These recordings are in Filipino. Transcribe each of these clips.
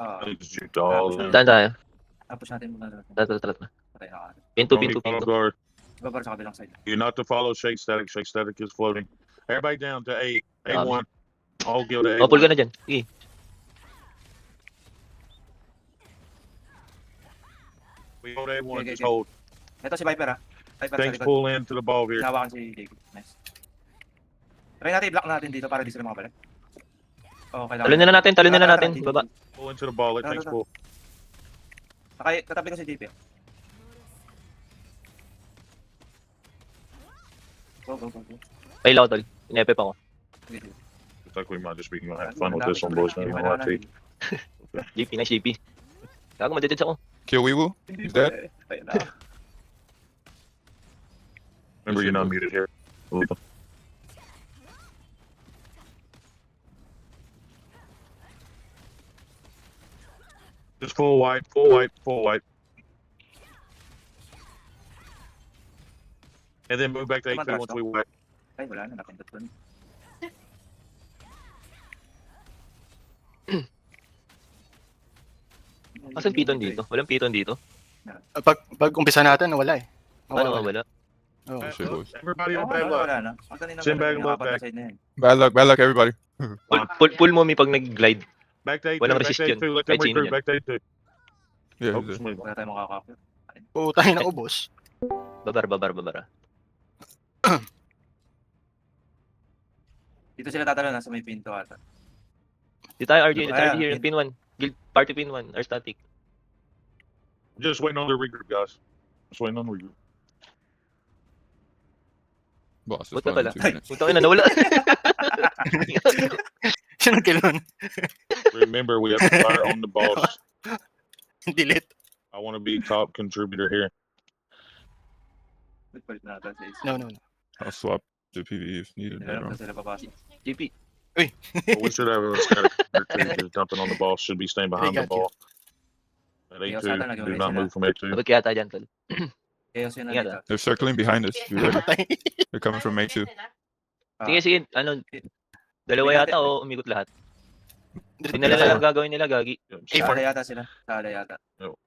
Oo. I just juked all of them. Saan tayo? Tapos natin muna. Talat na. Patay na ka. Pinto, Don't pinto, get pinto. guard. Iba sa kabilang side. You're not to follow Shake Static. Shake Static is floating. Everybody down to A. A1. All go to A1. Oh, pull ka na dyan. Sige. We hold A1. Okay, Just okay. hold. Ito si Viper Viper Things sa likod. pull into the ball here. Hinawakan si Jacob. Nice. Try natin i-block natin dito para di sila makabalik. Oh, kailangan. Talon na natin, talon na natin. Baba. Pull into the ball. Let things pull. Katabi ko si JP. Go. Ay, lao, tol. Inepep ako. Sige. Looks like we might just be gonna have fun with this one, boys. Not even want to. JP, nice JP. Gago, madededs ako. Kill Weewu? He's dead? Remember, you're not muted here. Just full white, full white, full white. And then move back to A2 once we white. Ay, wala na. Napindot ko. Asan piton dito? Walang piton dito? Pag umpisa natin, wala eh. Ano, wala. Oh. Shit, boys. Everybody on Oo, bad luck. wala na. Ang kanina Send back, yung look nakapag back. side na yan. Bad luck, everybody. Pull mo mi pag nag-glide. Back to A2, Walang back resist to yun. A2. Let them Kahit sino recruit yan. back to A2. Yeah, Oh, he's dead. smooth. Wala tayong makakapit. Putangin na ubos. Babar. Dito sila tatalo na sa may pinto ata. Di tayo RG, let's Ayan, RG here. Pin 1. Guild party pin 1. Or static. Just waiting on the regroup, guys. Just waiting on the regroup. Boss is Buta pala. fine. 2 minutes. Puta ka na, nawala. Sino kilon? Remember, we have to fire on the boss. Delete. I want to be top contributor here. Nagpalit na ata sa isa. No. I'll swap to PvE if needed later Alam on. na sila papasok. JP. But we should have a static contributor just dumping on the boss. Should be staying behind the got you. ball. At Yeah, A2, Satan, do not move from A2. Sabag kaya tayo dyan, tol. Chaos yun na Ingat, dito. They're circling behind us. Be ready. Patay. They're coming from A2. Sige. Ano, dalawa yata o umikot lahat. Hindi na Delete. lang gagawin nila, gagi. Sa ala yata sila. No.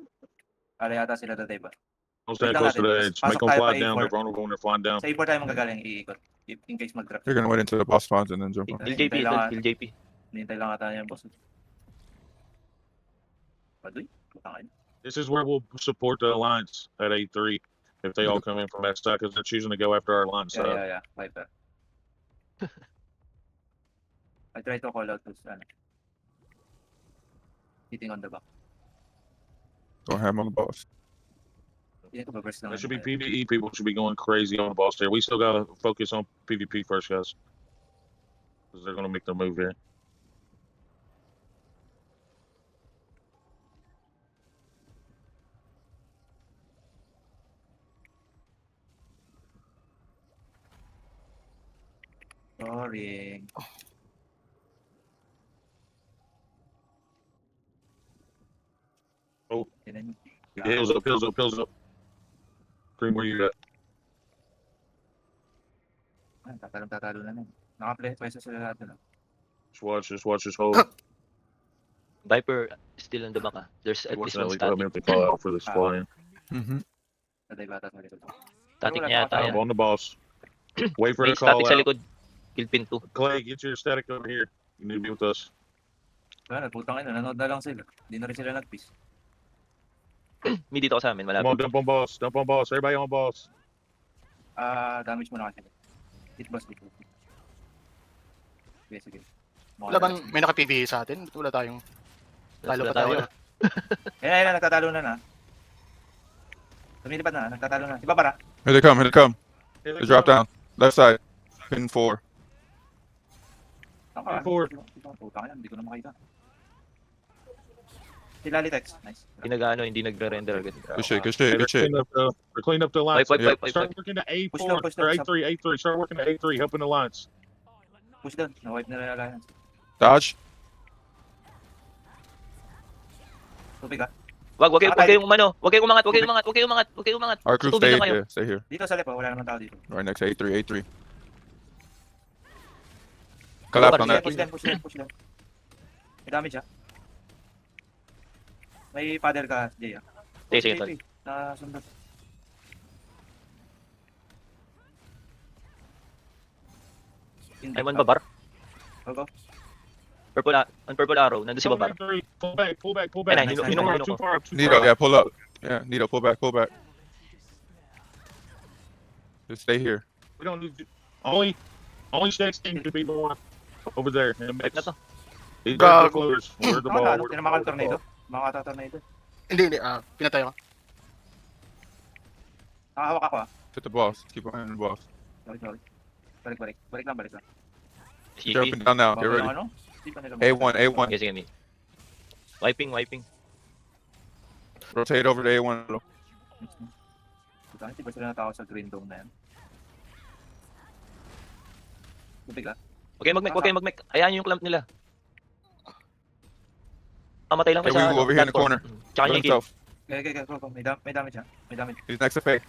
Ala yata sila tatay ba? Don't stand Wait lang close to the natin. edge. Make Pasok them tayo fly pa down. A4. They're vulnerable when they're flying down. Sa import tayo magagaling iikot. In case mag-drop. They're gonna wait until the boss spawns and then jump on. Heal JP, tol. Heal JP. Hinintay lang ata niya boss. Padoy. Putangin. This is where we'll support the alliance at A3 if they all come in from that side because they're choosing to go after our alliance side. Yeah. Viper. I try to call out this hitting on the back. Go ham on the boss. Hindi ko ba-burst There naman. should be PvE people should be going crazy on the boss there. We still gotta focus on PvP first, guys. Because they're gonna make their move here. Sorry. Oh. Tinan niyo. Hills up. Cream, where you at? Tatalo na nun. Naka-pwesto sila lahat na. Just watch this hold. Viper still on the back, ah. There's at least one Unfortunately, static. if they call out for this flying. Mm-hmm. Tatay bata sa likod. Static Wala, niya yata nakakatawa. yan. I'm on the boss. Wait for May the call static sa out. likod. Kill pin 2. Clay, get your static over here. You need to be with us. Wala, putang ina. Nanood na lang sila. Hindi na rin sila nag-piece. May dito ako sa amin, Come on, malapit. dump on boss. Dump on boss. Everybody on boss. Damage mo na kasi. Hit boss dito. Sige. Wala bang may naka-PvE sa atin? Ba't wala tayong... Talo pa tayo. Ayun, nagtatalo na na. Tumilipad na, nagtatalo na. Di ba para? Here they come. They drop down. Left side. Pin 4. Ako, Forward. Putang ina, hindi ko na makita. Si Lalitex. Nice. Hindi nagre-render agad. Good shit. They're cleaning up the alliance. Wipe. Start working to A4 Push down, or push down. A3. Start working to A3, helping the alliance. Push down. Na-wipe na rin alliance. Dodge. Tubig ah. Wag kayong umano. Wag kayong umangat. Our crew Tubig stay na kayo. here. Stay here. Dito sa left, wala naman tao dito. Right next to A3. Collapse on that. Push down. May damage ah. May paddle ka, Jay. Sige, tol. Nasundot. I'm on Babar. Go. On purple arrow. Nandun si Babar. Pull back, pull back, pull Ay, back. na, Too hino far, ko. Too far, too Nito, far. yeah, pull up. Yeah, Nito, pull back, pull back. Just stay here. We don't need to. Only Shaq's team could be the one over there. In the Type na mix. to. These are the Gago. floaters. Where's the Ano ball? ka? Where's the Tinamakal ball? tornado? Makata tornado. Hindi. Pinatay ako. Nakahawak ako ah. Hit the boss. Keep on hitting the boss. Sorry. Balik lang. Get up CP. and down now. Get Bago ready. yung ano? Di pa nila A1. Sige, sige. Wiping. Rotate over to A1. Hindi ba sila natao sa green dome na yan? Tubig ah. Okay, huwag kayo mag-mech. Hayaan nyo yung clamp nila. Mamatay lang Hey, kayo sa... we over here in the platform. corner. Tsaka Kill niya yung kill. himself. Okay, go. May damage siya. May damage. He's next to Faye.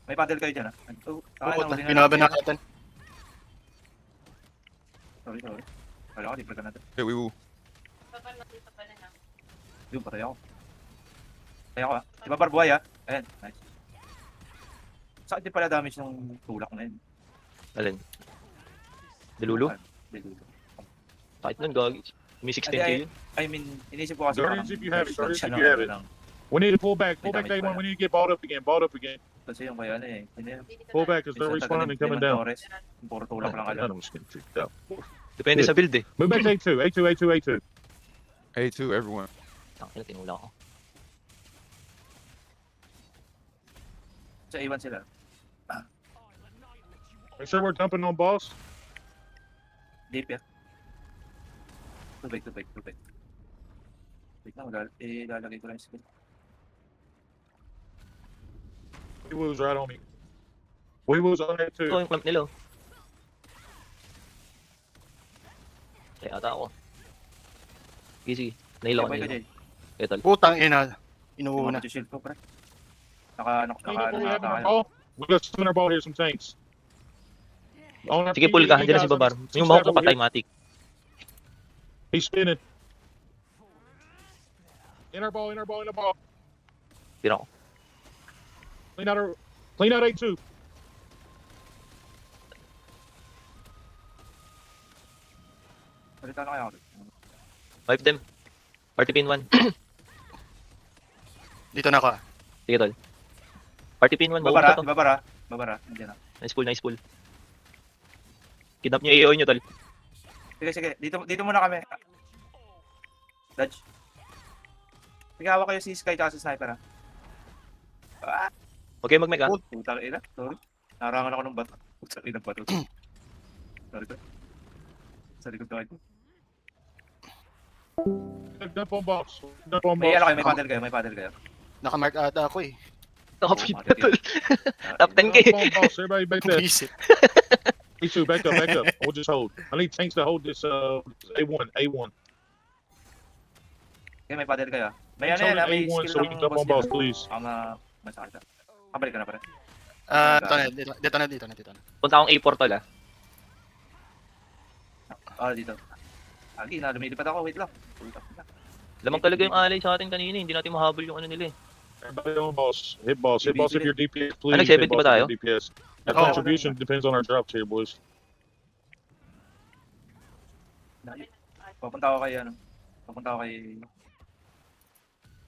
May paddle kayo dyan ah. Oh, Bukod na. huli Binaban natin. natin. Sorry. Kala ko, di pa natin. Hey, we woo. Yung patay ako. Patay ako ah. Di ba barbuhay ah? Ayan, nice. Sakit din pala damage ng tulak na yun. Alin? Delulu? Delulu. Kahit nun, gagi. May 16 Ay, kill yun. I mean, inisip ko kasi Guardians, if you have it, Guardians, siya if lang, you have it. lang. We need to pull back. Pull May back damage day one. pala. We need to get balled up again. Kasi yung kaya ano eh. Hindi. Pull back because they're responding and coming down. Puro tulak lang None alam. of them's getting kicked out. Depende sa build eh. Move back to A2. A2, everyone. Tangina, tinula ko. Sa A1 sila. Make sure we're dumping on boss. Deep ya. Tubig. Wait lang, lalagay ko lang yung skill. He was right on me. We was on that Ito too. yung clamp nila. Kaya ata ako. Sige. Nail ako. Sabay ka, Jay. Ito. Putang ina. Inuuna. Yung shield ko, pre. Naka, Clean up what we have in our ball. We got some in our ball here, some tanks. On our Sige, pull ka. PvP Diyan na si guys, Babar. let's Yung step mahok ko over patay here. matic. He's spinning. In our ball. Tira ko. Clean out A2. Salita na kaya ako. Wipe them. Party pin 1. Dito na ako. Sige, tol. Party pin 1. Babara. Mawag to. Hindi na. Nice pull. Kidnap nyo AO nyo, tol. Sige. Dito muna kami. Dodge. Sige, hawak kayo si Sky tsaka si Sniper ah. Okay, mag-mech ah. Putang ina. Sorry. Narangan ako ng bato. Putang ina bato. Sorry ko. Sa likod ko ito. Dump on boss. Dump on May boss. ano kayo, may paddle kayo. Nakamark ata ako eh. Nakapit na, tol. Top 10 Dump kayo. on boss. Everybody back there. Pumisit. A2, back up. We'll just hold. I need tanks to hold this A1. Okay, may paddle kayo. May Tanks ano yan, hold may A1 skill so we ng can dump on boss, nila. please. Ang masakit ah. Kabalik ka na pare. Dito na. Punta akong A4, tol ah. Dito. Agi na, lumilipad ako. Wait lang. Putang ina. Lamang talaga yung alay sa atin kanina. Hindi natin mahabol yung ano nila eh. Everybody on boss. Hit boss if you're DPS, please. Ano, Hit 70 boss ba tayo? if you're DPS. Our Oo. contribution depends on our drops here, boys. Papunta ako kay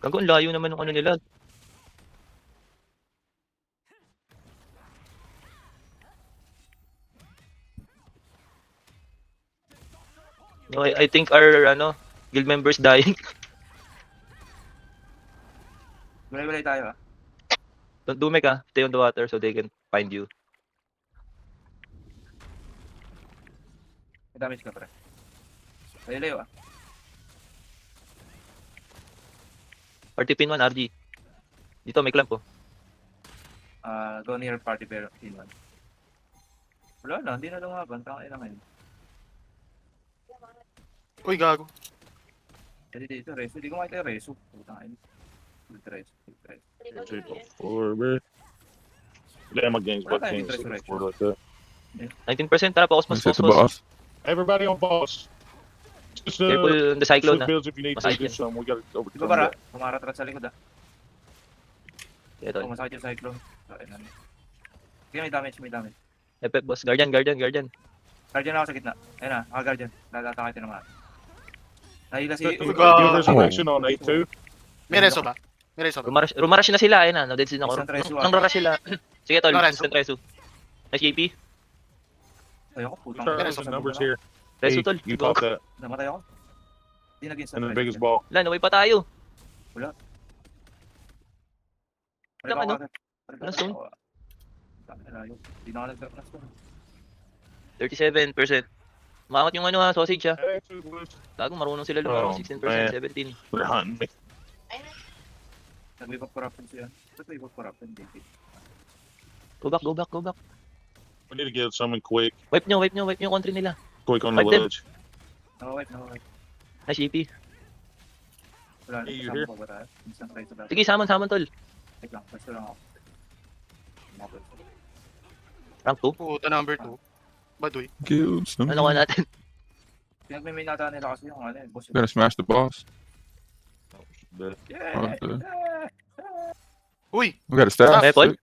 Gago, ang layo naman ng ano nila. No, I think our guild members dying. Gulay tayo ah. Don't do mech ah. Stay on the water so they can find you. May damage ka pare. Layo ah. Party pin 1, RG. Dito, may clamp oh. Go near party pero in one. Wala na, hindi na lumaban. Tangay lang ngayon. Uy, gago. Dito, reso. Hindi ko makita yung reso. Putang ina. Reso. Take off forward, bro. Yeah, my game's Wala but tayong teams interest like that. 19%, tara, focus Let's hit the mas. boss. Everybody on boss. Just, Careful on the cyclone, shoot ha. builds if you need to Masakit do yan. something. We gotta Di ba overcome para? that. Pumaratrat sa likod ah. Ito. Oh, masakit yung cyclone. Ayun na. Sige, may damage, may damage. FF boss. Guardian. Guardian ako sa gitna. Ayun na, guardian. Lalatake ito naman. Nahila si... Give Ah. resurrection on A2. May reso ba? May reso ba? Rumarash na sila. Ayun na. No, dead sin ako. Instant reso, Nang rush sila. Sige, tol. No reso. Instant reso. Nice JP. Ayoko, putang. Try Meron some Sa numbers buko na. here. Reso, Hey, tol. you caught that. Namatay ako. Hindi nag-instant And the reso. biggest ball. Wala, naway pa tayo. Balik Ano, ako ano? agad. Balik Ano, ako. stone? Tama na, layo. Hindi na ako nag-grab na stone. 37%. Umangat yung ano ha, sausage ha. A2 was. Tago, marunong sila lumaro. Oh, 16%, man. 17. They're hunting me. Nag-wave up corruption siya. Ba't wave up corruption? Hindi. Go back, go back, go back. We need to get something quick. Wipe nyo yung country nila. Quick on the Wipe them. ledge. Nakawipe, nakawipe. Nice JP. Wala na, Hey, you kasama here? pa ba tayo? Instant reso ba? Sige, samon tol. Wait lang, basta lang ako. Mabot. Rank 2. Puta number 2. Baduy. Kill some. Ano ka natin? Pinagmimay nata nila kasi yung ano eh, boss. Gotta smash the boss. The- Yeah! Okay. Uy! We got a staff. May Paul?